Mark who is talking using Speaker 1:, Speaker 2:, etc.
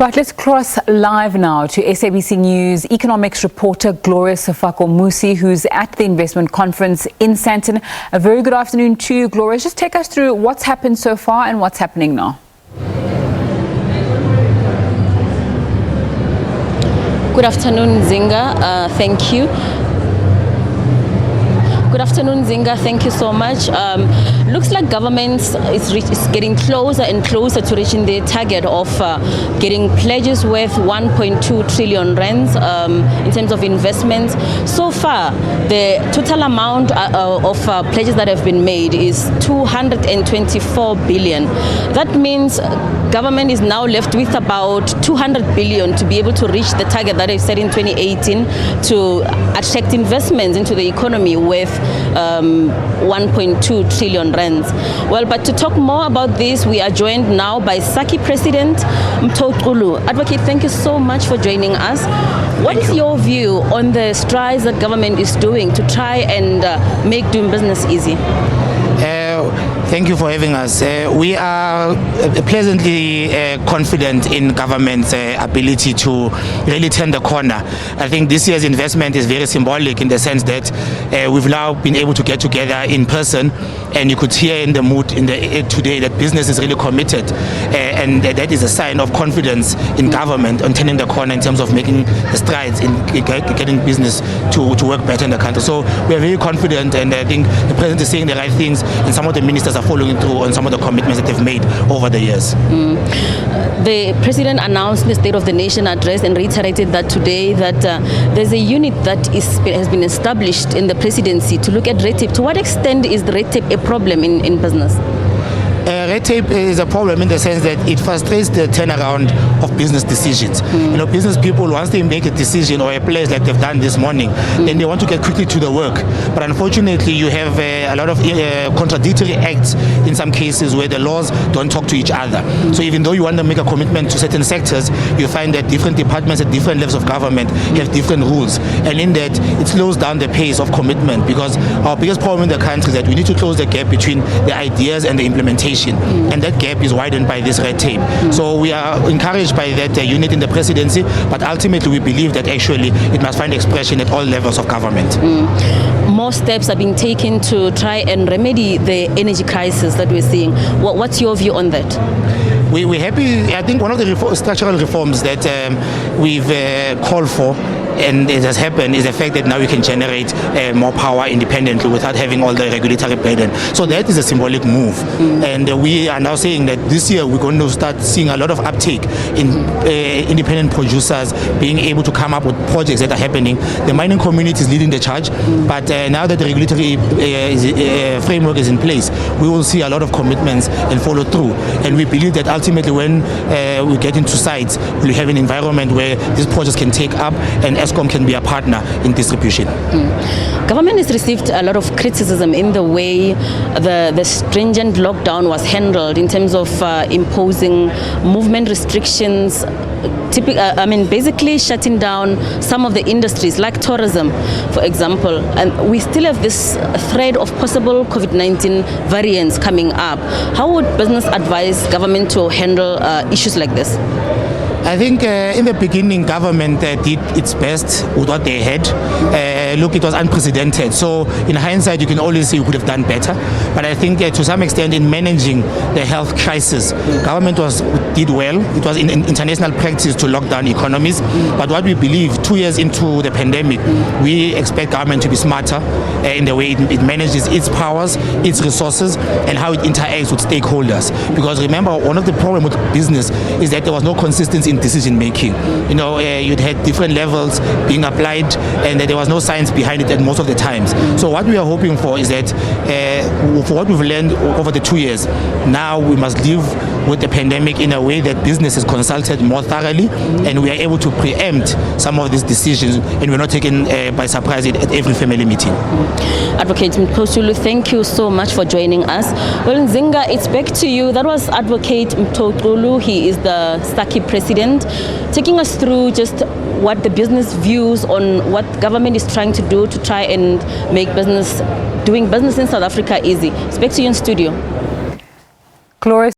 Speaker 1: Right, let's cross live now to SABC News economics reporter Gloria Sefako-Musi, who's at the investment conference in Sandton. A very good afternoon to you, Gloria. Just take us through what's happened so far and what's happening now.
Speaker 2: Good afternoon, Zinga. Thank you. Good afternoon, Zinga. Thank you so much. Looks like government is getting closer and closer to reaching the target of getting pledges worth 1.2 trillion rands in terms of investments. So far, the total amount of pledges that have been made is 224 billion. That means government is now left with about 200 billion to be able to reach the target that they set in 2018 to attract investments into the economy with 1.2 trillion rands. Well, but to talk more about this, we are joined now by SACCI President Mtho Xulu. Advocate, thank you so much for joining us. What is your view on the strides that government is doing to try and make doing business easy?
Speaker 3: Thank you for having us. We are pleasantly confident in government's ability to really turn the corner. I think this year's investment is very symbolic in the sense that we've now been able to get together in person, and you could hear in the mood today that business is really committed, and that is a sign of confidence in government on turning the corner in terms of making the strides in getting business to work better in the country. So we are very confident, and I think the president is saying the right things, and some of the ministers are following through on some of the commitments that they've made over the years.
Speaker 2: The president announced the State of the Nation address and reiterated that today that there's a unit that has been established in the presidency to look at red tape. To what extent is the red tape a problem in business?
Speaker 3: Red tape is a problem in the sense that it frustrates the turnaround of business decisions. You know, business people, once they make a decision or a pledge like they've done this morning, then they want to get quickly to the work. But unfortunately, you have a lot of contradictory acts in some cases where the laws don't talk to each other. So even though you want to make a commitment to certain sectors, you find that different departments at different levels of government have different rules. And in that, it slows down the pace of commitment, because our biggest problem in the country is that we need to close the gap between the ideas and the implementation. And that gap is widened by this red tape. So we are encouraged by that unit in the presidency, but ultimately we believe that actually it must find expression at all levels of government.
Speaker 2: More steps are being taken to try and remedy the energy crisis that we're seeing. What's your view on that?
Speaker 3: We're happy. I think one of the structural reforms that we've called for, and it has happened, is the fact that now we can generate more power independently without having all the regulatory burden. So that is a symbolic move. And we are now saying that this year we're going to start seeing a lot of uptake in independent producers being able to come up with projects that are happening. The mining community is leading the charge, but now that the regulatory framework is in place, we will see a lot of commitments and follow through. And we believe that ultimately when we get into sites, we'll have an environment where these projects can take up and ESCOM can be a partner in distribution.
Speaker 2: Government has received a lot of criticism in the way the stringent lockdown was handled in terms of imposing movement restrictions, basically shutting down some of the industries like tourism, for example. And we still have this threat of possible COVID-19 variants coming up. How would business advise government to handle issues like this?
Speaker 3: I think in the beginning, government did its best with what they had. Look, it was unprecedented. So in hindsight, you can always say you could have done better. But I think to some extent in managing the health crisis, government did well. It was in international practice to lock down economies. But what we believe, 2 years into the pandemic, we expect government to be smarter in the way it manages its powers, its resources, and how it interacts with stakeholders. Because remember, one of the problems with business is that there was no consistency in decision making. You know, you'd had different levels being applied, and there was no science behind it at most of the times. So what we are hoping for is that for what we've learned over the 2 years, now we must live with the pandemic in a way that business is consulted more thoroughly, and we are able to preempt some of these decisions, and we're not taken by surprise at every family meeting.
Speaker 2: Advocate Mtho Xulu, thank you so much for joining us. Well, Nzinga, it's back to you. That was Advocate Mtho Xulu. He is the SACCI President, taking us through just what the business views on what government is trying to do to try and make doing business in South Africa easy. It's back to you in studio.
Speaker 1: Gloria.